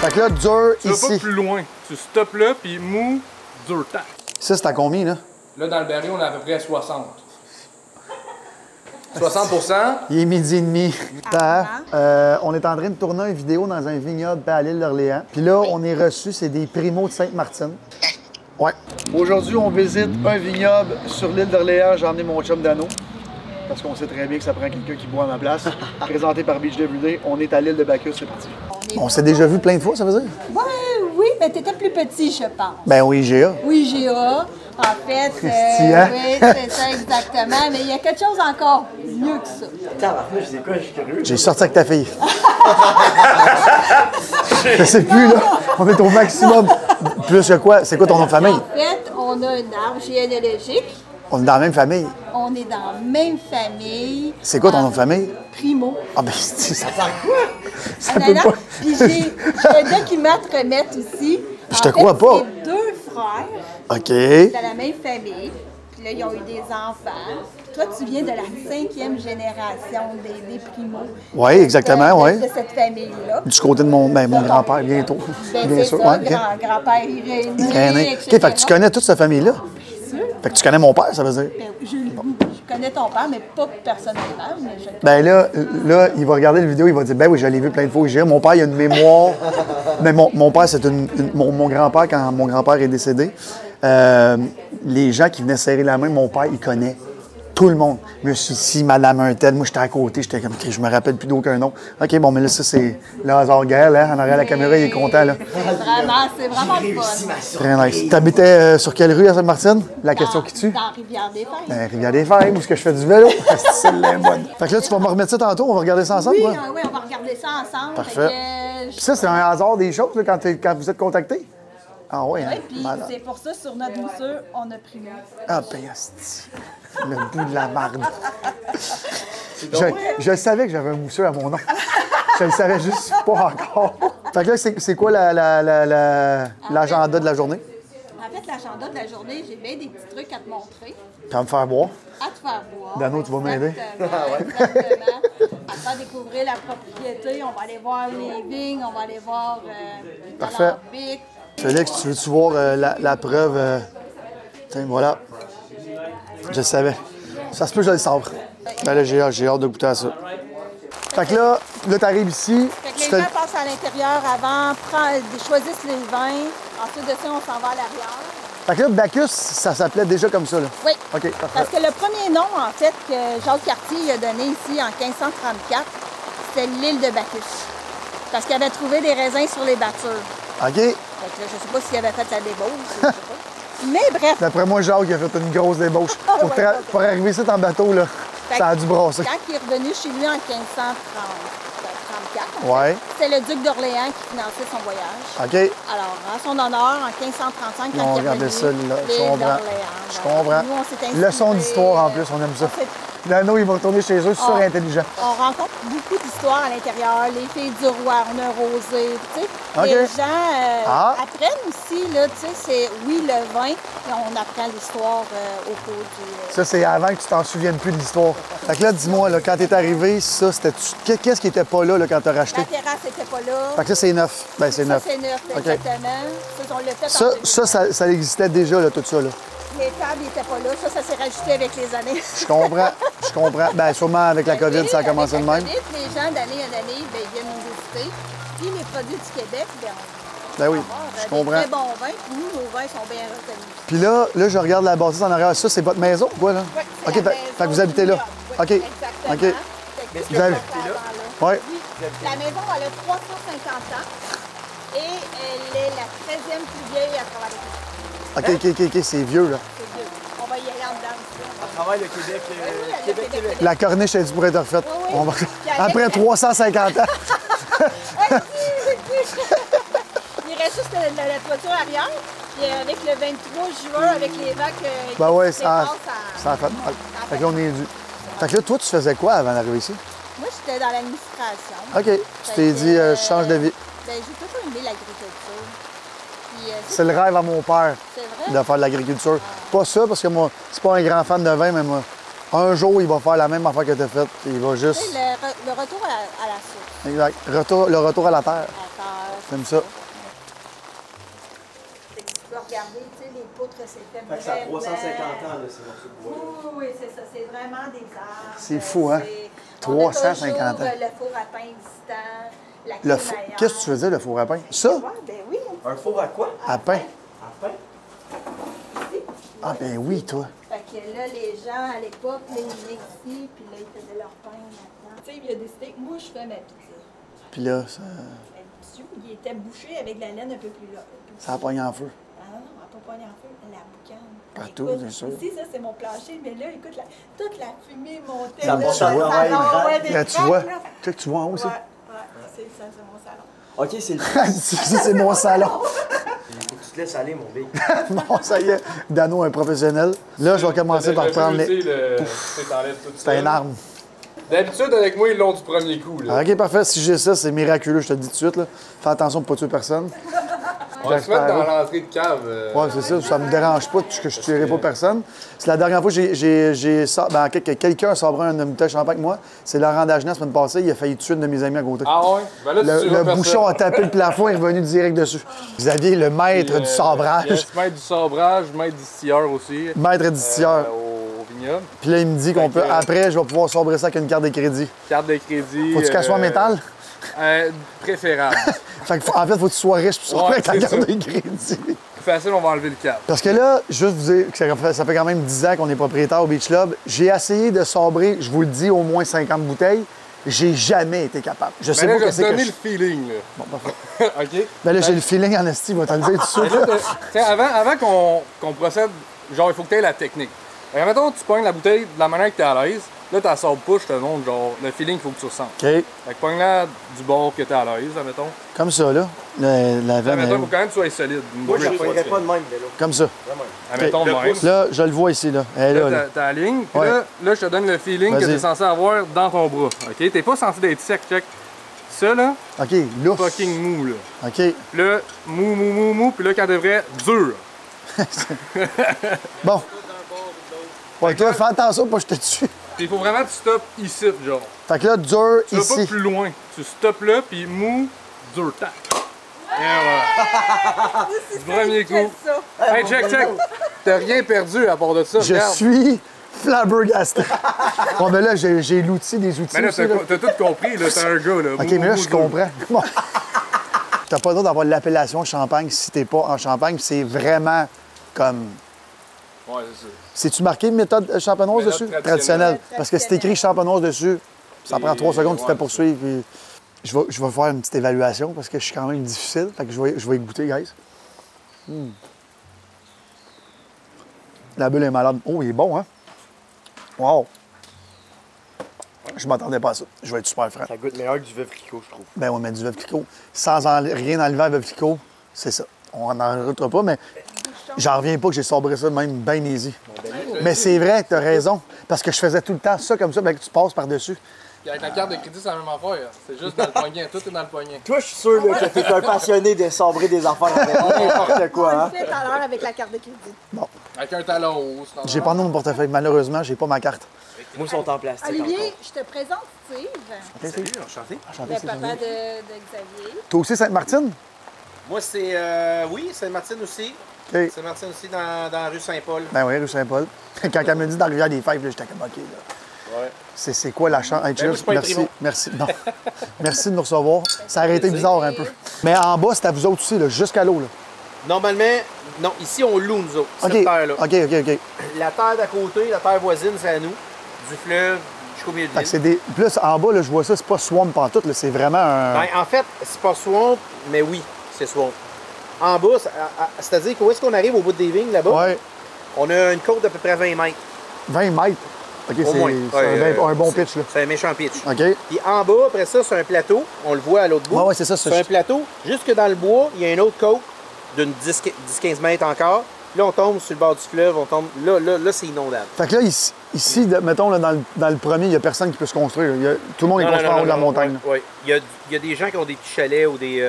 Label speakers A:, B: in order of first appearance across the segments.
A: Fait que là, dur
B: tu vas
A: ici.
B: pas plus loin. Tu stops là, puis mou, dur, tac.
A: Ça, c'est à combien, là?
B: Là, dans le baril, on est à peu près à 60. 60%.
A: Il est midi et demi. On est en train de tourner une vidéo dans un vignoble à l'île d'Orléans. Puis là, on est reçu, c'est des primos de Sainte-Martine. Ouais. Aujourd'hui, on visite un vignoble sur l'île d'Orléans. J'ai emmené mon chum Dano. Parce qu'on sait très bien que ça prend quelqu'un qui boit à ma place. Présenté par Beach Everyday, on est à l'île de Bacchus, c'est parti. On s'est déjà vu plein de fois, ça veut dire?
C: Ouais, oui, mais t'étais plus petit, je pense.
A: Ben oui, GA.
C: Oui, GA. En fait,
A: Hein?
C: oui, c'est ça exactement. Mais il y a quelque chose encore mieux que ça.
D: Tabarnouche, c'est quoi, je suis curieux.
A: J'ai sorti avec ta fille. Je sais plus, là. On est au maximum. Plus que quoi? C'est quoi ton nom de famille?
C: En fait, on a un arbre généalogique.
A: On est dans la même famille.
C: On est dans la même famille.
A: C'est quoi ton nom de famille?
C: Primo.
A: Ah ben, ça quoi? Ça
C: Non,
A: peut
C: non.
A: pas.
C: Puis j'ai un document à te remettre aussi.
A: Je te crois pas.
C: C'est deux frères
A: OK.
C: de la même famille. Puis là, ils ont eu des enfants. Toi, tu viens de la 5e génération des primos.
A: Oui, exactement, oui.
C: De cette famille-là.
A: Du côté de mon grand-père, bientôt.
C: Ben,
A: Bien
C: c'est
A: sûr.
C: ça,
A: Ouais, OK.
C: grand-père Irénée,
A: René.
C: etc.
A: OK, fait que tu connais toute cette famille-là? Fait que tu connais mon père, ça veut dire?
C: Ben, je connais ton père, mais pas personnellement. Mais je...
A: Ben là, il va regarder la vidéo, il va dire, ben oui, je l'ai vu plein de fois. Mon père, il a une mémoire. Mais mon père, c'est mon grand-père, quand mon grand-père est décédé, les gens qui venaient serrer la main, mon père, il connaît tout le monde. Monsieur ici, Madame un tel, moi, j'étais à côté, j'étais comme, OK, je me rappelle plus d'aucun nom. OK, bon, mais là, ça, c'est le hasard guerre, là. En arrière, la caméra, il est content, là.
C: C'est vraiment le fun.
A: Très nice. T'habitais sur quelle rue à Sainte-Martine? La question qui tue?
C: Dans Rivière-des-Fers.
A: Ben, Rivière-des-Fers, où est-ce que je fais du vélo? C'est celle-là, bonne. Fait que là, tu vas me remettre ça tantôt, on va regarder ça ensemble,
C: Oui,
A: quoi?
C: oui, on va regarder ça ensemble.
A: Parfait. Puis ça, c'est un hasard des choses, là, quand vous êtes contacté? Ah oui, hein?
C: Oui, puis c'est pour ça, sur notre moussure, on a pris nous.
A: Ah, ben, asti. Le bout de la marde. Je savais que j'avais un mousseux à mon nom. Je le savais juste pas encore. Fait que là, c'est quoi l'agenda de la journée?
C: En fait, l'agenda de la journée, j'ai bien des petits trucs à te montrer,
A: Tu vas me faire boire.
C: à te faire voir.
A: Dano, tu vas m'aider?
C: Exactement. À te faire découvrir la propriété. On va aller voir les vignes, on va aller voir
A: Parfait.
C: l'alambic.
A: Félix, tu veux-tu voir la preuve? Tiens, voilà. Je le savais. Ça se peut que je le sabre. Ben là, j'ai hâte de goûter à ça. Fait que là t'arrives ici.
C: Fait que
A: tu
C: les
A: fais-
C: gens passent à l'intérieur avant, choisissent les vins. Ensuite de ça, on s'en va à l'arrière.
A: Fait que là, Bacchus, ça s'appelait déjà comme ça, là.
C: Oui.
A: OK, parfait.
C: Parce que le premier nom, en fait, que Jacques Cartier il a donné ici en 1534, c'était l'île de Bacchus. Parce qu'il avait trouvé des raisins sur les battures.
A: OK.
C: Fait que là, je ne sais pas s'il avait fait la débauche, je sais pas. Mais bref,
A: D'après moi, Jacques il a fait une grosse débauche. Pour arriver ici en bateau, là,
C: Fait
A: ça a dû brasser.
C: quand il est revenu chez lui en 1534,
A: Ouais.
C: c'était le duc d'Orléans qui finançait son voyage.
A: OK.
C: Alors, en son honneur, en 1535,
A: Ils ont
C: quand il est
A: regardé
C: revenu,
A: ça, là. Je
C: l'île
A: comprends.
C: d'Orléans.
A: Je
C: Donc,
A: comprends.
C: nous, on s'est inspiré,
A: Leçon d'histoire en plus, on aime ça. Nano, il va retourner chez eux, super intelligent.
C: On rencontre beaucoup d'histoires à l'intérieur, les filles du roi, on a rosé, tu sais.
A: OK.
C: Les gens apprennent aussi, là, tu sais, c'est, oui, le vin, mais on apprend l'histoire au cours du...
A: Ça, c'est avant que tu t'en souviennes plus de l'histoire. Fait que là, dis-moi, là, quand t'es arrivé, ça, c'était... Qu'est-ce qui était pas là, quand t'as racheté?
C: La terrasse n'était pas là.
A: Fait que ça, c'est neuf. Ben, c'est
C: Ça,
A: neuf.
C: c'est neuf,
A: OK.
C: exactement. Ça, on l'a fait en
A: Ça existait déjà, là, tout ça, là.
C: Les tables n'étaient pas là. Ça s'est rajouté avec les années.
A: Je comprends. Ben, sûrement avec la COVID, ça a commencé de même.
C: Avec la COVID, les gens d'année en année, ben, ils viennent nous visiter. Puis les produits du Québec, ben,
A: Ben oui,
C: on va avoir
A: je comprends.
C: des très bons vins. Puis nous, nos vins sont bien reconnus.
A: Puis là, je regarde la bâtisse en arrière. Ça, c'est votre maison, quoi, là?
C: Oui, c'est
A: OK,
C: la
A: fait que vous habitez là.
C: maison
A: OK.
C: du Exactement.
A: OK.
C: Fait que
A: Vous avez- Oui.
C: La maison, elle a 350 ans et elle est la 13e plus vieille à travers le Québec.
A: OK, c'est vieux, là.
C: C'est vieux. On va y aller en dedans aussi.
D: À travers le Québec, Québec.
A: La corniche, elle dit pour être refaite.
C: Oui, oui.
A: On va-
C: Puis avec-
A: Après 350 ans.
C: Il reste juste la toiture arrière. Puis avec le 23 juin, avec les vagues qui
A: Ben ouais,
C: se
A: ça
C: dépassent,
A: a fait mal. Fait que là, on est dû. Fait que là, toi, tu faisais quoi avant d'arriver ici?
C: Moi, j'étais dans l'administration.
A: OK. Tu t'es dit, je change de vie.
C: Ben, j'ai toujours aimé l'agriculture. Puis,
A: C'est le rêve à mon père
C: c'est vrai.
A: de faire de l'agriculture. Pas ça, parce que moi, c'est pas un grand fan de vin, mais moi, un jour, il va faire la même affaire que tu as faite. Il va
C: Tu
A: juste.
C: sais, le retour à la source.
A: Exact. Le retour à la terre.
C: À terre.
A: J'aime ça.
C: Fait que tu peux regarder, tu sais, les poutres, c'est fait
D: Fait que ça a
C: vraiment-
D: 350 ans, là, ces morceaux de bois.
C: Oui, oui, c'est ça. C'est vraiment des arbres.
A: C'est fou, hein?
C: C'est-
A: 350
C: on a
A: ans.
C: toujours, le four à pain existant, la
A: Le
C: crémaillère.
A: Qu'est-ce que tu faisais, le four à pain? Ça?
C: Ouais, ben oui.
D: Un four à quoi?
A: À pain?
D: À pain?
A: Ah, ben oui, toi.
C: Fait que là, les gens, à l'époque, là, ils venaient ici, puis là, ils faisaient leur pain maintenant. Tu sais, il a décidé que moi, je fais ma pizza.
A: Puis là, ça,
C: Mais monsieur, il était bouché avec la laine un peu plus là.
A: ça a pogné en feu.
C: Ah non, elle n'a pas pogné en feu, la boucane.
A: Partout,
C: Écoute,
A: bien sûr.
C: Ici, ça, c'est mon plancher, mais là, écoute, toute la fumée montait.
D: Ça
C: là,
D: monte
C: dans
D: à
C: le
D: l'oreille,
C: salon,
D: grave.
C: ouais, des
A: Là, tu
C: craques,
A: vois.
C: là.
A: Tu vois en haut aussi?
C: Ouais, c'est ça, c'est mon salon.
D: OK, c'est le...
A: Ça, c'est mon salon.
D: Faut que tu te laisses aller, mon bec.
A: Bon, ça y est, Dano, un professionnel. Là, je vais commencer par prendre les... C'est une arme.
B: D'habitude, avec moi, ils l'ont du premier coup. Là.
A: OK, parfait. Si j'ai ça, c'est miraculeux, je te le dis tout de suite. Là. Fais attention pour ne pas tuer personne.
B: On va se mettre dans l'entrée de cave.
A: Ouais, c'est ça. Ça me dérange pas que je ne tuerai pas personne. C'est la dernière fois que quelqu'un a sabré un bouteille de champagne avec moi. C'est Laurent Dagenet, la semaine passée. Il a failli tuer une de mes amis à côté.
B: Ah ouais? Ben là, tu
A: Le bouchon a tapé le plafond et est revenu direct dessus. Xavier, le maître du sabrage.
B: Yes, maître du sabrage, maître distilleur aussi.
A: Maître distilleur.
B: Au vignoble.
A: Puis là, il me dit qu'on peut, après, je vais pouvoir sabrer ça avec une carte de crédit.
B: Carte de crédit.
A: Faut-tu qu'elle soit en métal?
B: Préférable.
A: En fait, il faut que tu sois riche pour sabrer
B: Ouais,
A: avec ta
B: c'est
A: carte
B: ça.
A: de crédit.
B: Plus facile, on va enlever le câble.
A: Parce que là, juste vous dire que ça fait quand même 10 ans qu'on est propriétaire au Beach Club. J'ai essayé de sabrer, je vous le dis, au moins 50 bouteilles. J'ai jamais été capable. Je sais
B: Mais là,
A: pas
B: je
A: que
B: vais te
A: c'est que
B: donner
A: je...
B: le feeling, là.
A: Bon, parfait.
B: OK?
A: Ben là, j'ai le feeling en esti, va te le dire tout de suite.
B: Mais là, tiens, avant qu'on procède, genre, il faut que tu aies la technique. Alors, mettons, tu pognes la bouteille de la manière que tu es à l'aise. Là, tu la sors pas, je te montre, genre, le feeling qu'il faut que tu ressentes.
A: OK.
B: Fait que pogne-la du bord que tu es à l'aise, admettons.
A: Comme ça, là. La veine,
B: Admettons, il
A: elle-
B: faut quand même que tu sois solide.
D: Moi, je ne ferais pas de même, vélo.
A: comme ça.
B: Admettons, de même.
A: Là, je le vois ici, là. Elle est là, là.
B: T'as la ligne, puis
A: Ouais.
B: là, je te donne le feeling que
A: Vas-y.
B: tu es censé avoir dans ton bras. OK? T'es pas censé d'être sec, check. Ça, là,
A: OK, lousse.
B: fucking mou, là.
A: OK.
B: Puis là, mou, puis là, quand devrait, dur.
A: Bon. Ouais, toi, fais attention pour que je te tue.
B: Puis il faut vraiment que tu stoppes ici, genre.
A: Fait que là, dur,
B: Tu vas pas
A: ici.
B: plus loin. Tu stoppes là, puis mou, dur, tac. Et voilà. Du premier coup. Hey, check. T'as rien perdu à part de ça,
A: Je
B: regarde.
A: suis flabbergasté. Bon, mais là, j'ai l'outil, des outils
B: Mais là,
A: aussi, là.
B: t'as tout compris, là. T'es un gars, là.
A: OK, mais là, je comprends. Bon. T'as pas le droit d'avoir l'appellation champagne si t'es pas en Champagne. C'est vraiment comme...
B: Ouais, c'est ça.
A: C'est-tu marqué méthode champenoise
B: Méthode
A: dessus?
B: traditionnelle.
A: Parce que si t'écris champenoise dessus, ça prend 3 secondes, tu te
B: ouais,
A: fais poursuivre. Puis je vais faire une petite évaluation parce que je suis quand même difficile. Fait que je vais y goûter, guys. La bulle est malade. Oh, il est bon, hein? Wow! Je m'attendais pas à ça. Je vais être super franc.
D: Ça goûte meilleur que du veuve clicquot, je trouve.
A: Ben oui, mais du veuve clicquot, sans rien enlever à veuve clicquot, c'est ça. On n'en rajoutera pas, mais j'en reviens pas que j'ai sabré ça de même bien easy. Mais c'est vrai, t'as raison. Parce que je faisais tout le temps ça comme ça, ben que tu passes par-dessus.
B: Puis avec la carte de crédit, c'est la même affaire. C'est juste dans le poignet. Tout est dans le poignet.
D: Toi, je suis sûr là, que t'es un passionné de sabrer des affaires avec n'importe quoi,
C: On
D: hein?
C: le fait tout à l'heure avec la carte de crédit.
B: Avec un talon haut. c'est
A: J'ai pas de mon portefeuille. Malheureusement, j'ai pas ma carte.
D: Moi, ils sont en plastique
C: Olivier, je te présente Steve,
D: Salut, enchanté.
A: Enchanté,
C: le
A: c'est
C: papa
A: Xavier.
C: de Xavier.
A: Toi aussi, Sainte-Martine?
E: Moi, c'est. Oui, Sainte-Martine aussi.
A: OK.
E: Sainte-Martine aussi dans la rue Saint-Paul.
A: Ben oui, rue Saint-Paul. Quand elle me dit dans la rivière des Fèves, là, j'étais comme OK. Là.
E: Ouais.
A: C'est quoi la chance? Hey,
E: Ben, moi, je suis pas un
A: merci.
E: Primo.
A: Merci. Non. Merci de nous recevoir. Ça aurait été bizarre un peu. Mais en bas, c'est à vous autres aussi, là, jusqu'à l'eau. Là.
E: Normalement, non, ici, on loue, nous autres,
A: OK.
E: cette terre-là.
A: OK.
E: La terre d'à côté, la terre voisine, c'est à nous. Du fleuve jusqu'au milieu de
A: Fait que
E: l'île.
A: c'est des. Puis là, en bas, là, je vois ça, c'est pas swamp pantoute, là, c'est vraiment un.
E: Ben, en fait, c'est pas swamp, mais oui, c'est swamp. En bas, c'est-à-dire qu'où est-ce qu'on arrive au bout des vignes, là-bas?
A: Ouais,
E: On a une côte d'à peu près 20 mètres.
A: 20 mètres. OK,
E: Au moins.
A: c'est
E: Ouais,
A: un bon pitch, là.
E: C'est un méchant pitch.
A: OK.
E: Puis en bas, après ça, c'est un plateau. On le voit à l'autre bout.
A: Ouais, c'est ça.
E: C'est un plateau. Jusque dans le bois, il y a une autre côte d'une 10-15 mètres encore. Là, on tombe sur le bord du fleuve. On tombe. Là c'est inondable.
A: Fait que là, ici mettons, là, dans le premier, il n'y a personne qui peut se construire. Tout le monde est construit en haut de la montagne.
E: Oui. Il y a des gens qui ont des petits chalets ou des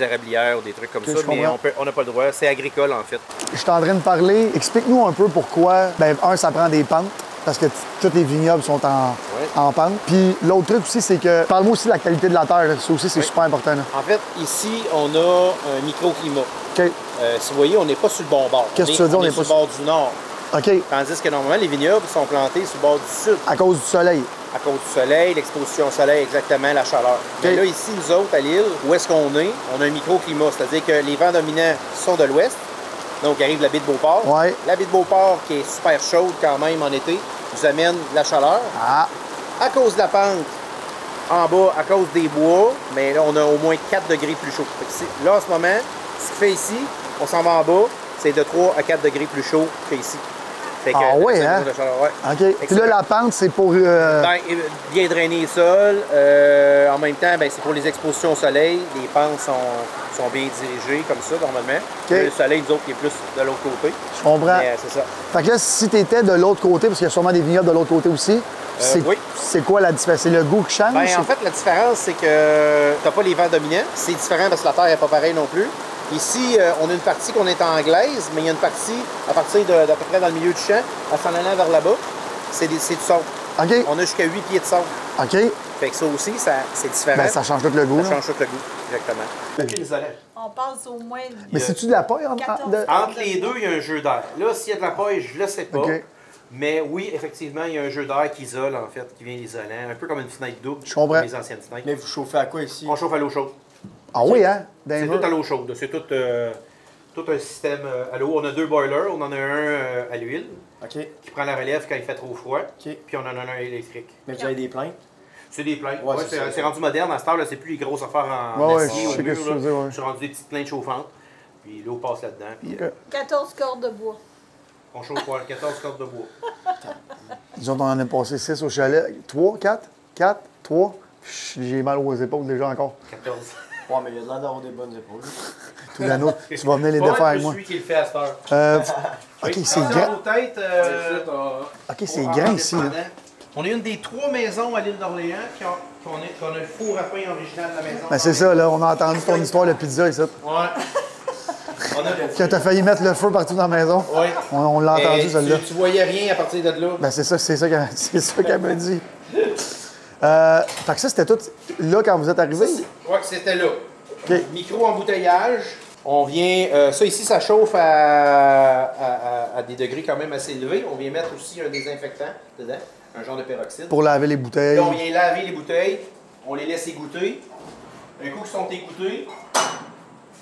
E: érablières ou des trucs comme
A: Ok,
E: ça,
A: je
E: mais
A: comprends.
E: on n'a pas le droit. C'est agricole, en fait.
A: Je suis en train de parler. Explique-nous un peu pourquoi. Ben, ça prend des pentes. parce que tous les vignobles sont en pente. Puis l'autre truc aussi, c'est que, parle-moi aussi de la qualité de la terre. Là. Ça aussi, c'est super important. Là.
E: En fait, ici, on a un microclimat.
A: OK.
E: Si vous voyez, on n'est pas sur le bon bord.
A: Qu'est-ce que tu veux dire?
E: On est sur le bord du nord.
A: OK.
E: Tandis que normalement, les vignobles sont plantés sur le bord du sud.
A: À cause du soleil.
E: À cause du soleil, l'exposition au soleil, exactement, la chaleur. Mais là, ici, nous autres, à l'île, où est-ce qu'on est? On a un microclimat, c'est-à-dire que les vents dominants sont de l'ouest, donc arrive la baie de Beauport.
A: Ouais.
E: La baie de Beauport, qui est super chaude quand même en été, nous amène de la chaleur.
A: Ah.
E: À cause de la pente, en bas, à cause des bois, mais là, on a au moins 4 degrés plus chaud. Là, en ce moment, ce qui fait ici, on s'en va en bas, c'est de 3 à 4 degrés plus chaud qu'ici.
A: Ah ouais, hein? OK. Puis là, la pente, c'est pour...
E: Ben, bien drainer les sols. En même temps, ben, c'est pour les expositions au soleil. Les pentes sont bien dirigées comme ça, normalement.
A: Okay.
E: Le soleil, nous autres, qui est plus de l'autre côté.
A: Je comprends.
E: C'est ça.
A: Fait que là, si tu étais de l'autre côté, parce qu'il y a sûrement des vignobles de l'autre côté aussi,
E: oui.
A: C'est quoi la différence? C'est le goût qui change?
E: Ben, en fait, la différence, c'est que tu n'as pas les vents dominants. C'est différent parce que la terre n'est pas pareille non plus. Ici, on a une partie qu'on est anglaise, mais il y a une partie, à partir d'à peu près dans le milieu du champ, en s'en allant vers là-bas, c'est du sable.
A: OK.
E: On a jusqu'à 8 pieds de sable.
A: OK.
E: Fait que ça aussi, c'est différent.
A: Ben, ça change tout le goût.
E: Ça change tout le goût, exactement.
C: On passe au moins...
A: Mais c'est-tu de la paille
E: Entre les deux, il y a un jeu d'air. Là, s'il y a de la paille, je ne le sais pas.
A: OK.
E: Mais oui, effectivement, il y a un jeu d'air qui isole, en fait, qui vient isolant. Un peu comme une fenêtre double.
A: Je comprends.
E: Comme les anciennes fenêtres.
D: Mais vous chauffez à quoi ici?
E: On chauffe à l'eau chaude.
A: Ah oui, hein?
E: C'est tout à l'eau chaude. C'est tout un système à l'eau. On a 2 boilers. On en a un à l'huile
D: OK.
E: qui prend la relève quand il fait trop froid.
D: OK.
E: Puis on en a un électrique.
D: Mais vous avez des plaintes?
E: C'est des plaintes.
D: Ouais,
E: Ouais,
D: c'est ça.
E: c'est rendu moderne à cette heure. C'est plus les grosses affaires en
A: Ouais,
E: acier
A: je
E: au
A: sais
E: mur.
A: ce que tu veux dire, ouais.
E: Je suis rendu des petites plaintes chauffantes. Puis l'eau passe là-dedans. Puis
C: 14 cordes de bois.
E: on chauffe pour 14 cordes de bois.
A: Disons qu'on en a passé 6 au chalet. 3, 4, 4, 3. J'ai mal aux épaules déjà encore.
E: 14.
D: Ouais, mais il y a de l'air d'avoir des bonnes épaules.
A: Tout l'anneau. Tu vas venir les défaire avec moi.
E: C'est celui qui le fait à cette heure.
A: OK,
E: Oui,
A: c'est
E: attention
A: grand.
E: aux têtes,
A: OK, c'est grand ici. Là.
E: On est une des 3 maisons à l'île d'Orléans qu'on a le four à pain original de la maison.
A: Ben, c'est ça, là. On a entendu ton histoire de pizza ici.
E: Ouais.
A: Que t'as failli mettre le feu partout dans la maison.
E: Oui.
A: On l'a entendu, celle-là.
E: Tu voyais rien à partir de là.
A: Ben, c'est ça qu'elle m'a dit. Fait que ça, c'était tout là quand vous êtes arrivés?
E: Oui, c'était là.
A: OK.
E: Micro-embouteillage. On vient. Ça ici, ça chauffe à des degrés quand même assez élevés. On vient mettre aussi un désinfectant dedans, un genre de peroxyde.
A: Pour laver les bouteilles.
E: Là, on vient laver les bouteilles. On les laisse égoutter. Un coup qu'ils sont égouttés,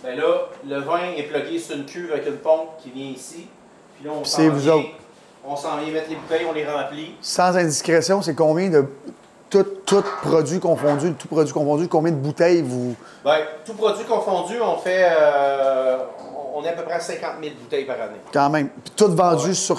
E: ben là, le vin est plugué sur une cuve avec une pompe qui vient ici. Puis là, on s'en vient mettre les bouteilles, on les remplit.
A: Sans indiscrétion, c'est combien de. Tout produit confondu, combien de bouteilles vous.
E: Bien, tout produit confondu, on fait. On est à peu près à 50 000 bouteilles par année.
A: Quand même. Puis toutes vendues sur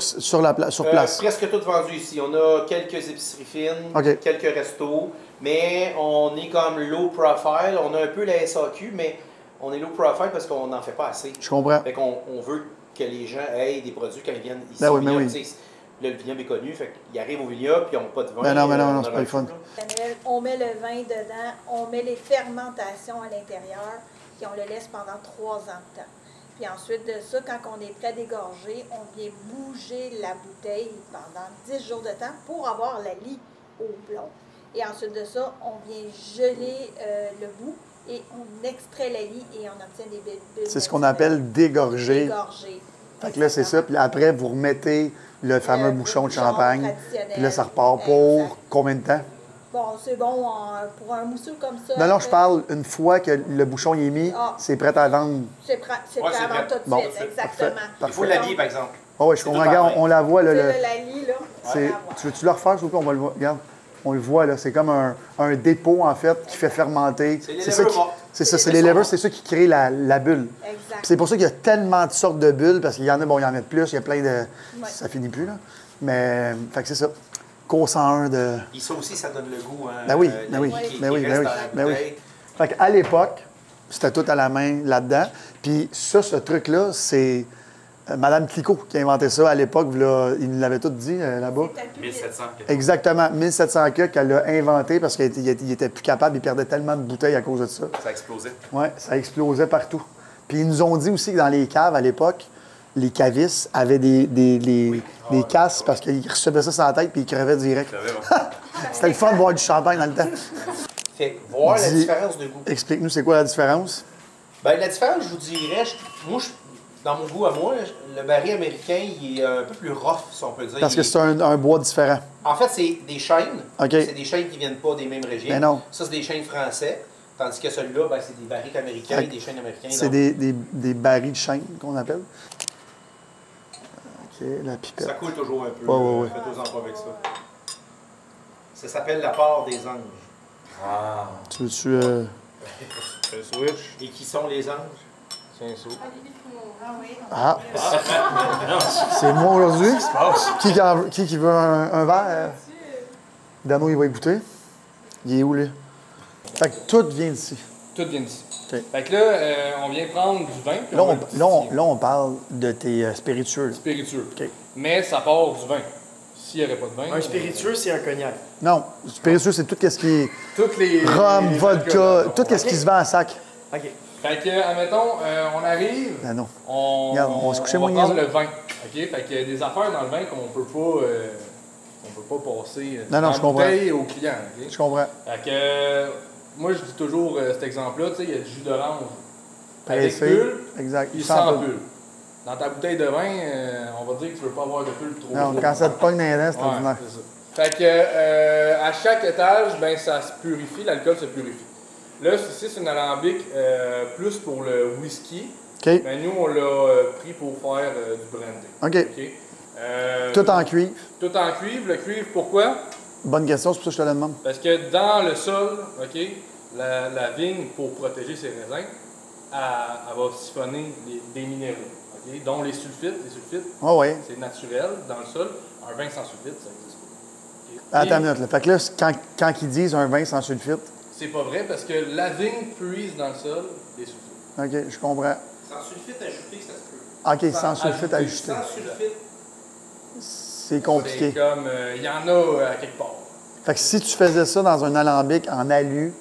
A: place.
E: Presque toutes vendues ici. On a quelques épiceries fines,
A: OK.
E: quelques restos, mais on est comme low profile. On a un peu la SAQ, mais on est low profile parce qu'on n'en fait pas assez.
A: Je comprends.
E: Fait qu'on veut que les gens aient des produits quand ils viennent ici.
A: Ben oui,
E: au
A: ben
E: vignoble.
A: oui.
E: Tu sais, là, le vignoble est connu, fait qu'ils arrivent au vignoble puis ils n'ont pas de vin.
A: Ben non,
E: on
A: c'est
E: a
A: pas le fun.
C: On met le vin dedans, on met les fermentations à l'intérieur, puis on le laisse pendant 3 ans de temps. Puis ensuite de ça, quand on est prêt d'égorger, on vient bouger la bouteille pendant 10 jours de temps pour avoir la lie au blond. Et ensuite de ça, on vient geler le bout et on extrait la lie et on obtient des bulles.
A: C'est ce qu'on appelle dégorger.
C: Dégorger.
A: Fait que là, c'est ça. Puis après, vous remettez le fameux bouchon de champagne.
C: traditionnel.
A: Puis là, ça repart pour
C: Exact.
A: combien de temps?
C: Bon, c'est bon pour un mousseux comme ça.
A: Non, je parle une fois que le bouchon y est mis, c'est prêt à vendre.
C: C'est prêt
E: Ouais, c'est
C: à vendre
E: prêt.
C: tout de
A: Bon,
C: suite, exactement.
E: Il faut l'habiller, par exemple.
A: Oh, oui, je comprends.
E: tout
A: Regarde,
E: pareil.
A: on la voit. Là,
C: C'est la lie, là.
A: c'est- tu veux-tu le refaire, s'il vous plaît? On va le voir. Regarde, on le voit, là. C'est comme un dépôt, en fait, qui fait fermenter.
E: C'est les
A: ça
E: levers
A: qui-
E: morts.
A: C'est ça, c'est les levers, c'est ça qui crée la bulle.
C: Exact.
A: Puis c'est pour ça qu'il y a tellement de sortes de bulles, parce qu'il y en a, bon, il y en a plus, il y a plein de.
C: Ouais.
A: Ça finit plus, là. Mais, fait que c'est ça. Cours 101 de.
E: Et ça aussi, ça donne le goût. Hein,
A: Ben oui,
E: la
A: ben oui,
E: lie qui
A: ben oui,
E: reste
A: ben oui,
E: dans la
A: ben oui.
E: bouteille.
A: Fait qu'à l'époque, c'était tout à la main là-dedans. Puis ça, ce truc-là, c'est Madame Clicquot qui a inventé ça à l'époque. Là, il nous l'avait tout dit là-bas.
B: 1700.
A: Exactement, 1700 qu'elle l'a inventé parce qu'il était plus capable, il perdait tellement de bouteilles à cause de ça.
B: Ça a explosé.
A: Oui, ça explosait partout. Puis ils nous ont dit aussi que dans les caves à l'époque, les cavistes avaient des casques parce qu'ils recevaient ça sur la tête puis ils crevaient direct. C'était le fun de boire du champagne dans le temps.
E: Fait que voir la différence de goût.
A: Explique-nous, c'est quoi la différence?
E: Ben, la différence, je vous dirais, dans mon goût à moi, le baril américain, il est un peu plus rough, si on peut dire.
A: Parce que c'est un bois différent.
E: En fait, c'est des chênes.
A: OK.
E: C'est des chênes qui viennent pas des mêmes régions.
A: Mais non.
E: Ça, c'est des chênes français. Tandis que celui-là, ben, c'est des barriques américains, des chênes américains.
A: C'est des barils de chêne qu'on appelle. OK, la pipette.
E: Ça coule toujours un peu.
A: Ouais.
E: Faites-en pas avec ça. Ça s'appelle la part des anges.
B: Ah.
A: Tu veux-tu...
B: Un switch.
E: Et qui sont les anges?
B: C'est un saut.
A: Ah! C'est moi aujourd'hui? Qui veut un verre? Dano, il va y goûter. Il est où, lui? Fait que tout vient d'ici.
B: Tout vient d'ici.
A: OK.
B: Fait que là, on vient prendre du vin. Puis
A: Là, on parle de tes spiritueux.
B: spiritueux.
A: OK.
B: Mais ça part du vin. S'il n'y aurait pas de vin.
D: Un spiritueux, c'est un cognac.
A: Non, spiritueux, c'est tout ce qui est
B: Toutes les.
A: rhum,
B: les
A: vodka,
B: alcools,
A: tout ce qui se vend en sac.
D: OK.
B: Fait que, admettons, on arrive.
A: Dano.
B: On,
A: Regarde, on va se coucher,
B: on va
A: moi,
B: prendre
A: niaiseux.
B: le vin. OK? Fait qu'il y a des affaires dans le vin qu'on peut pas passer
A: Non,
B: dans
A: je
B: la
A: comprends.
B: bouteille au client. OK?
A: Je comprends.
B: Fait que, moi, je dis toujours cet exemple-là, tu sais, il y a du jus d'orange avec
A: Pressé.
B: pulpe,
A: Exact.
B: puis
A: Sans
B: sans
A: pulpe.
B: pulpe. Dans ta bouteille de vin, on va dire que tu veux pas avoir de pulpe trop.
A: Non,
B: trop.
A: quand ça te pogne dans les dents, c'est
B: Ouais,
A: ordinaire.
B: c'est ça. Fait que, à chaque étage, ben, ça se purifie, l'alcool se purifie. Là, ici, c'est une alambic plus pour le whisky.
A: OK.
B: Ben, nous, on l'a pris pour faire du brandy.
A: OK.
B: OK?
A: Tout en cuivre.
B: Tout en cuivre. Le cuivre, pourquoi?
A: Bonne question, c'est pour ça que je te le demande.
B: Parce que dans le sol, OK, la vigne, pour protéger ses raisins, elle va siphonner des minéraux, OK, dont les sulfites. Les sulfites,
A: Oui.
B: c'est naturel dans le sol. Un vin sans sulfite, ça n'existe pas. OK?
A: Attends une
B: Puis,
A: minute. Là. Fait que là, quand ils disent un vin sans sulfite,
B: c'est pas vrai parce que la vigne puise dans le sol des sulfites.
A: OK, je comprends.
E: Sans sulfite ajouté, ça se peut.
A: OK, sans sulfite ajusté.
E: Sans sulfite,
A: C'est compliqué.
B: C'est comme, il y en a à quelque part.
A: Fait que si tu faisais ça dans un alambic en alu,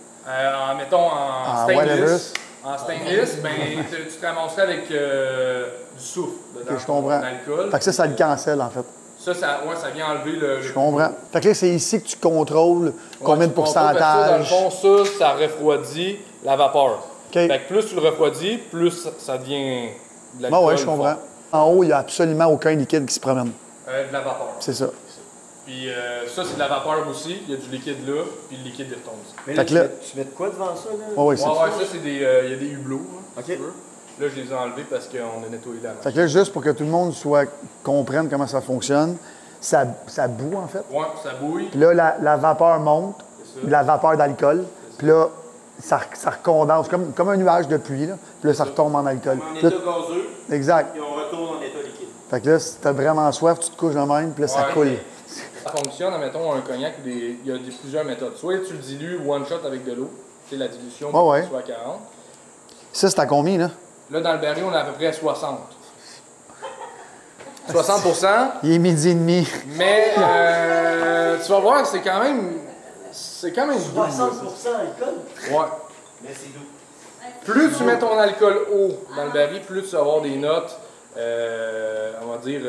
B: Mettons en
A: whatever.
B: stainless. En stainless, ben, tu te ramasserais avec du soufre dedans.
A: OK, je comprends.
B: L'alcool.
A: Fait que ça le cancelle, en fait.
B: Ça vient enlever le.
A: Je comprends. Fait que là, c'est ici que tu contrôles combien de pourcentage.
B: Dans le fond, ça refroidit la vapeur.
A: OK.
B: Fait que plus tu le refroidis, plus ça devient de l'alcool.
A: Bon, ouais, je comprends. En haut, il n'y a absolument aucun liquide qui se promène.
B: De la vapeur.
A: C'est ça.
B: Puis ça, c'est de la vapeur aussi. Il y a du liquide là, puis le liquide il retombe.
D: Mais
A: Fait
D: là,
A: que là-
D: tu mets de quoi devant ça, là?
A: Oui, c'est
B: Ouais, ça, c'est des. Il y a des hublots. Hein,
D: OK.
B: si tu veux. Là, je les ai enlevés parce qu'on a nettoyé la main.
A: Fait que là, juste pour que tout le monde comprenne comment ça fonctionne, ça bout, en fait.
B: Ouais, ça bouille.
A: Puis là, la vapeur monte,
B: C'est ça.
A: de la vapeur d'alcool. Puis là, ça recondense, comme un nuage de pluie. Là. Puis là, ça retombe en alcool.
E: en
A: Puis
E: état
A: là,
E: gazeux,
A: exact.
E: puis on retourne en état liquide.
A: Fait que là, si t'as vraiment soif, tu te couches de même, puis là, ça
B: Ouais.
A: coule.
B: Ça fonctionne, admettons, un cognac, il y a plusieurs méthodes. Soit tu le dilues one shot avec de l'eau, c'est la dilution,
A: Ouais.
B: soit 40.
A: Ça, c'est à combien, là?
B: Là, dans le baril, on est à peu près à 60. 60%,
A: Il est midi et demi.
B: mais tu vas voir, c'est quand même doux.
D: 60% alcool?
B: Ouais.
E: Mais c'est doux.
B: Plus tu mets ton alcool haut dans le baril, plus tu vas avoir des notes, on va dire,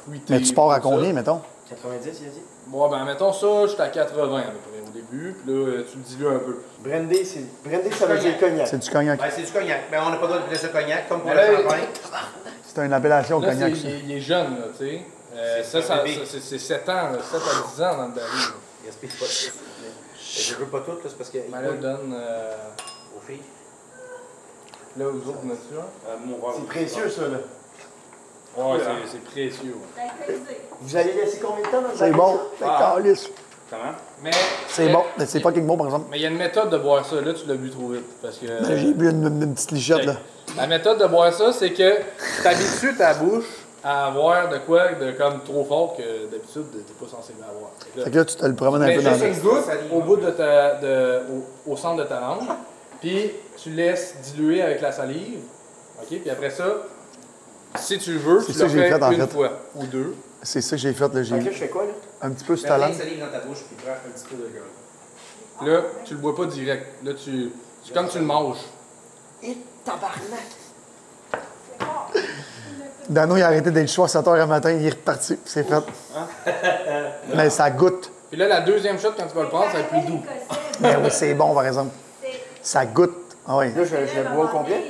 B: fruitées.
A: Mais tu pars à
B: tout ça.
A: combien, mettons?
D: 90, il a dit?
B: Bon, ben, mettons ça, j'étais à 80 à peu près au début, puis là, tu le dilues un peu.
D: Brandy, ça veut dire cognac.
A: C'est du cognac.
E: Ben, c'est du cognac. Mais on n'a pas le droit de placer cognac, comme pour
B: Mais
E: le
B: là,
E: champagne.
A: C'est une appellation au
B: Là,
A: cognac,
B: c'est-
A: ça.
B: il est jeune, là, tu sais.
E: C'est un bébé.
B: C'est 7 ans, là, 7 à 10 ans dans le baril. là.
E: Gaspille pas tout, s'il te plaît. Je veux pas tout, là, c'est parce que.
B: Mais là, donne.
E: Aux filles.
B: Là, aux autres, nature.
D: C'est précieux, ça, là.
B: Ouais, c'est précieux. Ouais.
D: Vous allez laisser combien de temps dans le
A: C'est
D: baril,
A: bon.
D: ça?
A: C'est
B: Ah.
A: calice.
B: Comment? Mais.
A: C'est bon. Mais c'est pas quelque bon, par exemple.
B: Mais il y a une méthode de boire ça. Là, tu l'as bu trop vite. Parce que.
A: Ben, j'ai bu une petite lichette, là.
B: La méthode de boire ça, c'est que tu habitues ta bouche à avoir de quoi de comme trop fort que d'habitude, tu n'es pas censé avoir.
A: Fait que là, tu te le promènes un
B: Mais
A: peu dans
B: juste
A: le...
B: une goutte au bout au centre de ta langue, puis tu laisses diluer avec la salive, ok? Puis après ça, si tu veux,
A: C'est
B: tu
A: ça
B: le
A: que j'ai
B: fais
A: fait, en
B: une
A: fait.
B: fois ou deux.
A: C'est ça que j'ai fait, là. J'ai
D: Fait que là, je fais quoi, là?
A: un petit peu sur
E: Mets
A: ta
E: plein
A: langue.
E: de salive dans ta bouche, puis prends un petit peu de gras.
B: Là, tu le bois pas direct. Là, c'est comme tu le manges.
D: Et tabarnak!
A: Dano, il a arrêté d'être chaud à 7 h le matin, il est reparti, c'est fait. Mais ça goûte.
B: Puis là, la deuxième shot, quand tu vas le prendre, ça va être plus doux.
A: Mais oui, c'est bon, par exemple. Ça goûte. Ah oui.
D: Là, je le bois au complet.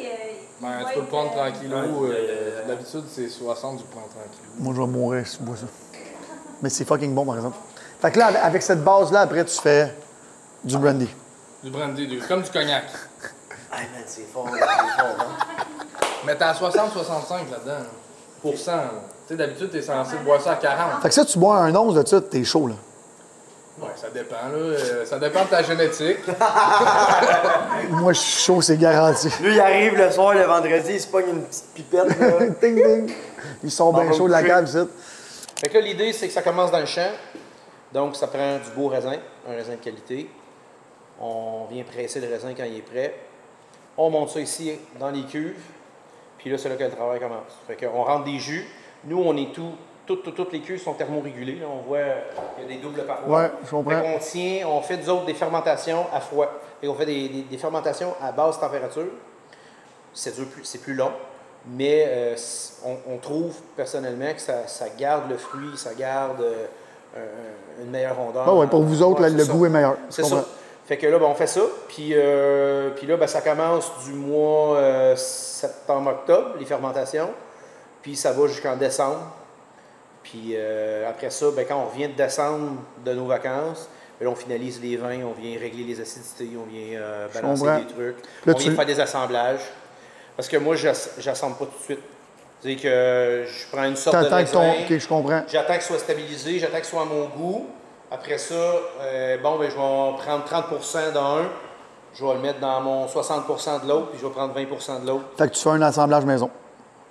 B: Ben, tu peux le prendre tranquillou. D'habitude, c'est 60, tu le prends tranquillou.
A: Moi, je vais mourir si je bois ça. Mais c'est fucking bon, par exemple. Fait que là, avec cette base-là, après, tu fais du brandy.
B: Du brandy, comme du cognac.
D: Ah, man, c'est fort, c'est fort, hein?
B: Mais t'es à 60-65 là-dedans. Pour cent. Tu sais, d'habitude, t'es censé boire ça à 40.
A: Fait que ça, tu bois un once de ça, t'es chaud, là.
B: Ouais, ça dépend, là. Ça dépend de ta génétique.
A: Moi, je suis chaud, c'est garanti.
D: Lui, il arrive le soir, le vendredi, il se pogne une petite pipette, là.
A: Ding, ding. Ils sont bien chauds de la cave, ici.
E: Fait que là, l'idée, c'est que ça commence dans le champ. Donc, ça prend du beau raisin, un raisin de qualité. On vient presser le raisin quand il est prêt. On monte ça ici dans les cuves. Puis là, c'est là que le travail commence. Fait qu'on rentre des jus. Nous, on est toutes les cuves sont thermorégulées. Là, on voit qu'il y a des doubles parois.
A: Ouais, je comprends.
E: On fait nous autres des fermentations à froid. Fait qu'on fait des fermentations à basse température. C'est plus long. Mais on trouve personnellement que ça garde le fruit, ça garde une meilleure rondeur.
A: Ah ouais, pour vous autres, là, le
E: ça.
A: goût est meilleur.
E: C'est ça. Fait que là, ben, on fait ça. Puis là, ben, ça commence du mois septembre-octobre, les fermentations. Puis ça va jusqu'en décembre. Puis après ça, ben, quand on revient de décembre de nos vacances, ben, là, on finalise les vins, on vient régler les acidités, on vient balancer des trucs.
A: Là,
E: on vient faire des assemblages. Parce que moi, j'assemble pas tout de suite. C'est-à-dire que je prends une sorte de raisin,
A: OK, je comprends.
E: j'attends qu'il soit stabilisé, j'attends qu'il soit à mon goût. Après ça, bon, ben, je vais prendre 30% d'un, je vais le mettre dans mon 60% de l'autre, puis je vais prendre 20% de l'autre.
A: Fait que tu fais un assemblage maison.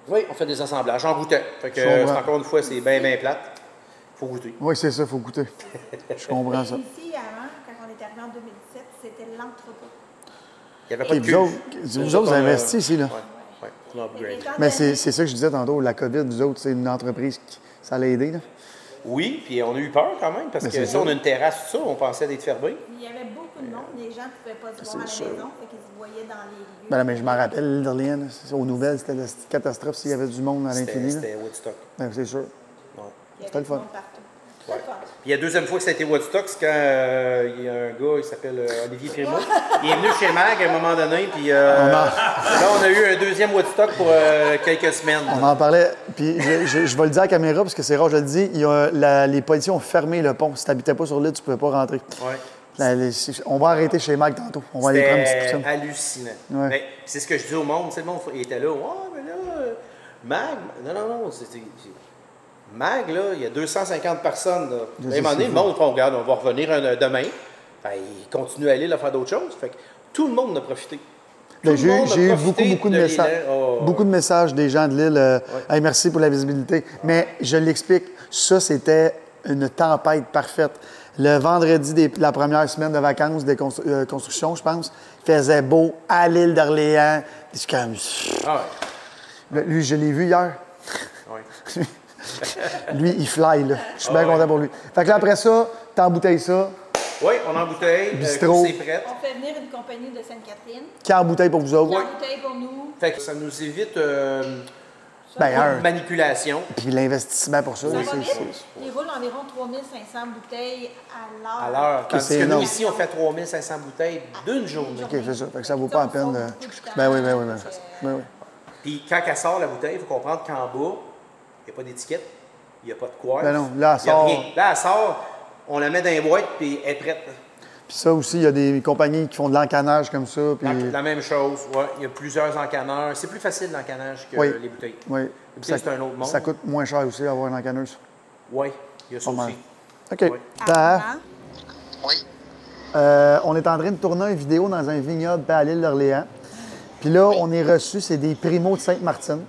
E: Oui, on fait des assemblages en goûtant. Fait que, encore une fois, c'est bien plate. Il faut goûter.
A: Oui, c'est ça, il faut goûter. Je comprends ça.
C: Ici, avant, quand on est arrivé en 2017, c'était l'entrepôt.
E: Il n'y avait pas de cuve.
A: Vous autres, vous investissez ici, là.
E: Oui, on upgrade.
A: Mais c'est ça que je disais tantôt, la COVID, vous autres, c'est une entreprise qui ça l'a aidé, là.
E: Oui, puis on a eu peur quand même, parce que ça, on a une terrasse, tout ça, on pensait d'être fermé.
C: Il y avait beaucoup de monde, les gens ne pouvaient pas se voir à la maison, fait qu'ils se voyaient dans les lieux.
A: Ben, mais je me rappelle, l'île d'Orléans, aux nouvelles, c'était la petite catastrophe s'il y avait du monde à l'infini.
E: C'était Woodstock.
A: Ben, c'est sûr.
E: Ouais.
C: Il y
A: C'était
C: avait
A: le fun.
C: du monde partout.
E: Ouais. Puis la deuxième fois que ça a été Woodstock, c'est quand il y a un gars, il s'appelle Olivier Primo. Il est venu chez Mag à un moment donné, puis là, on a eu un deuxième Woodstock pour quelques semaines.
A: On en parlait, puis je vais le dire à la caméra parce que c'est rare, je le dis, les policiers ont fermé le pont. Si tu n'habitais pas sur l'île, tu ne pouvais pas rentrer.
E: Ouais.
A: On va arrêter chez Mag tantôt. On va aller prendre une petite
E: C'était
A: poutine.
E: hallucinant.
A: Ouais.
E: Ben, c'est ce que je dis au monde. Tu sais, le monde il était là. Ouais, mais là, Mag, non. Mag, là, il y a 250 personnes. Là. À un moment donné, le monde, on regarde, on va revenir demain. Ben, il continue à aller à faire d'autres choses. Fait que tout le monde en a profité.
A: Ben, j'ai eu beaucoup de messages. Beaucoup de messages des gens de l'île. Hey, merci pour la visibilité. Mais je l'explique, ça, c'était une tempête parfaite. Le vendredi la première semaine de vacances des constructions, je pense, il faisait beau à l'île d'Orléans. C'est comme...
E: Ah ouais.
A: Lui, je l'ai vu hier.
E: Ouais.
A: Lui, il fly, là. Je suis bien content pour lui. Fait que là, après ça, t'embouteilles ça.
E: Oui, on embouteille.
A: Bistrot.
E: C'est prêt.
C: On fait venir une compagnie de Sainte-Catherine.
A: Qui embouteille pour vous autres?
C: Une bouteille pour nous.
E: Fait que ça nous évite
A: Ben,
E: de manipulation.
A: Puis l'investissement pour ça.
C: Ça va
A: c'est-
C: vite. Ils roulent environ 3500 bouteilles à
E: À
C: l'heure.
E: l'heure. Tandis
A: c'est
E: que nous,
A: énorme.
E: ici, on fait 3500 bouteilles d'une journée.
A: OK, c'est ça. Fait que ça vaut pas la peine de... Ben oui. Ben oui.
E: Puis quand elle sort la bouteille, il faut comprendre qu'en bas, il n'y a pas d'étiquette, il n'y a pas de quoi.
A: Ben non, là, elle
E: Il y a
A: sort.
E: rien. Là, elle sort, on la met dans les boîtes, puis elle est prête.
A: Puis ça aussi, il y a des compagnies qui font de l'encanage comme ça. Puis...
E: La même chose, ouais. Il y a plusieurs encanneurs. C'est plus facile l'encanage que
A: Oui.
E: les bouteilles.
A: Oui.
E: Les bouteilles, c'est un autre monde.
A: Ça coûte moins cher aussi avoir une encanneuse.
E: Oui, il y a ça
A: Pas mal.
E: aussi.
A: OK.
E: Oui.
A: T'as-
F: Oui.
A: on est en train de tourner une vidéo dans un vignoble à l'île d'Orléans. Puis là, on est reçu, c'est des primos de Sainte-Martine.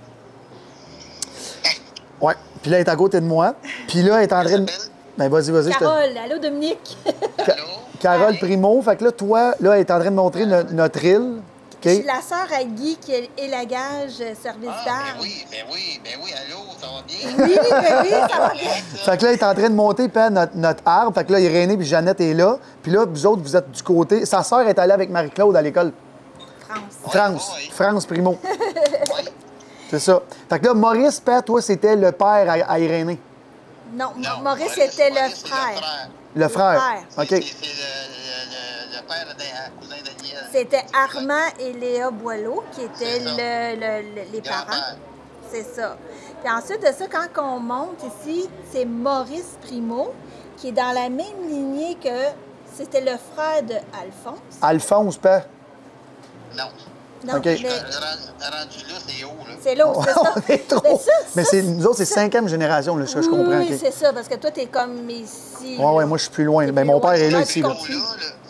A: Ouais. Puis là, elle est à côté de moi. Puis là, elle est en train de... Ben vas-y, je te...
C: Carole, allô Dominique?
F: Allô?
A: Carole Primo. Fait que là, toi, là, elle est en train de montrer notre île.
C: Je suis
A: OK?
C: la sœur à Guy qui est élagage service
F: Ah,
C: d'art.
F: ben oui, allô, ça va bien?
C: Oui, ça va bien.
A: Fait que là, elle est en train de monter puis notre arbre. Fait que là, Irénée puis Jeannette est là. Puis là, vous autres, vous êtes du côté... Sa sœur est allée avec Marie-Claude à l'école.
C: France.
A: France.
F: oui.
A: France Primo.
F: Oui.
A: C'est ça. Fait que là, Maurice, Pat, toi, c'était le père à Irénée.
C: Non, Maurice était le frère.
A: Le frère. OK.
F: C'est le père d'un cousin Daniel.
C: C'était Armand et Léa Boileau qui étaient
F: C'est ça.
C: les parents.
F: Grand-père.
C: C'est ça. Puis ensuite de ça, quand on monte ici, c'est Maurice Primo, qui est dans la même lignée que c'était le frère de Alphonse.
A: Alphonse, Pat.
F: Non.
C: Non,
A: OK.
C: mais
F: Rendu là, c'est haut, là.
C: c'est l'autre, c'est ça.
A: On est trop.
C: Mais ça,
A: Mais c'est, nous autres, c'est 5e génération, là, ce que je comprends.
C: Oui,
A: OK.
C: c'est ça, parce que toi, t'es comme ici.
A: Ouais, ouais, moi, je suis plus loin.
C: T'es
A: Ben,
C: plus
A: mon
C: loin.
A: père est là,
C: Ouais,
A: ici.
C: tu
A: Là.
C: comprends.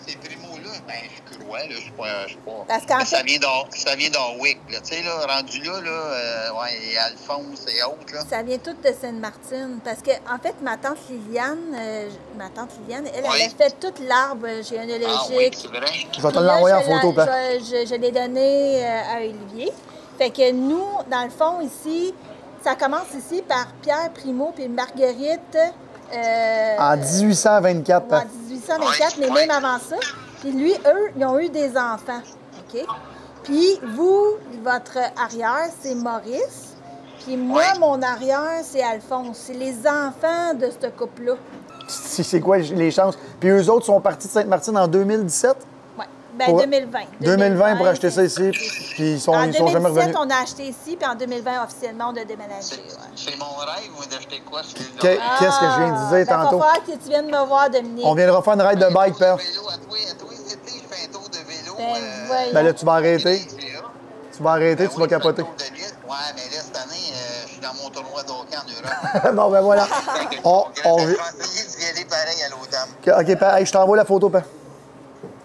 F: Ces primos-là, ben, je suis plus loin, là. Je suis pas.
C: Parce qu'en
F: Mais
C: fait-
F: ça vient d'Orwick, là. Tu sais, là, rendu là, ouais, et Alphonse et autres, là.
C: Ça vient tout de Sainte-Martine. Parce que, en fait, ma tante Liliane, elle
F: Oui.
C: avait fait tout l'arbre
F: Ah oui,
C: généalogique.
F: c'est vrai.
A: Je vais te
C: Puis là,
A: l'envoyer en
C: je
A: photo,
C: la-
A: Pat.
C: je l'ai donné à Olivier. Fait que nous, dans le fond, ici, ça commence ici par Pierre Primo puis Marguerite
A: En 1824,
C: en
A: Pat.
C: 1824, mais
F: Oui.
C: même avant ça. Puis lui, eux, ils ont eu des enfants. OK? Puis vous, votre arrière, c'est Maurice. Puis moi,
F: Oui.
C: mon arrière, c'est Alphonse. C'est les enfants de ce couple-là.
A: C'est quoi les chances? Puis eux autres sont partis de Sainte-Martine en 2017?
C: Oui. Ben,
A: Pour-
C: 2020.
A: 2020 pour acheter ça
C: c'est-
A: ici. Puis ils sont
C: En
A: jamais
C: 2017,
A: revenus.
C: on a acheté ici, puis en 2020, officiellement, on a déménagé. Ouais.
F: C'est mon rêve, moi, d'acheter quoi?
A: Qu'est-ce que je viens de dire
C: Ben,
A: tantôt?
C: Il va falloir que tu viennes me voir, Dominique.
A: On viendra faire une ride de bike, Père.
F: Vélo, à tous les étés, je fais un tour de vélo.
C: Ben, voyons.
A: Ben là, tu vas arrêter. Tu vas arrêter, tu vas capoter.
F: Ouais, mais là, cette année, je suis dans mon tournoi d'hockey en Europe.
A: Bon, ben voilà. On
F: Je
A: veut-
F: vais essayer d'y aller pareil à l'automne.
A: OK, Père, hey, je t'envoie la photo, Père.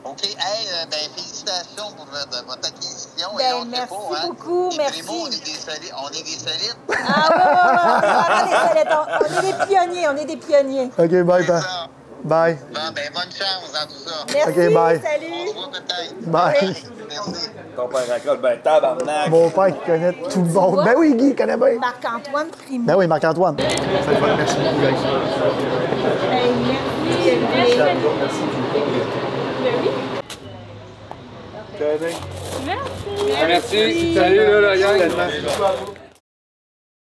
F: OK. Hey, ben, félicitations pour votre acquisition.
C: Ben,
F: Et on sait
C: merci
F: pas,
C: beaucoup,
F: Les
C: merci.
F: Primo, on est des solides.
C: Ah oui, on est vraiment des solettes. On est des pionniers, on est des pionniers.
A: OK, bye,
F: C'est
A: Père.
F: ça.
A: Bye.
F: Bon, ben, bonne chance dans tout ça.
C: Merci,
A: OK, bye.
F: On se
C: salut.
F: voit peut-être.
A: Bye.
F: Merci.
D: Ton père raccole, ben tabarnak.
A: Mon père qui connaît tout le monde.
C: vois?
A: Ben oui, Guy, il connaît bien.
C: Marc-Antoine Primo.
A: Ben oui, Marc-Antoine. C'est le fun. Merci beaucoup, guys.
C: Merci.
B: Merci. Salut, là, la gang.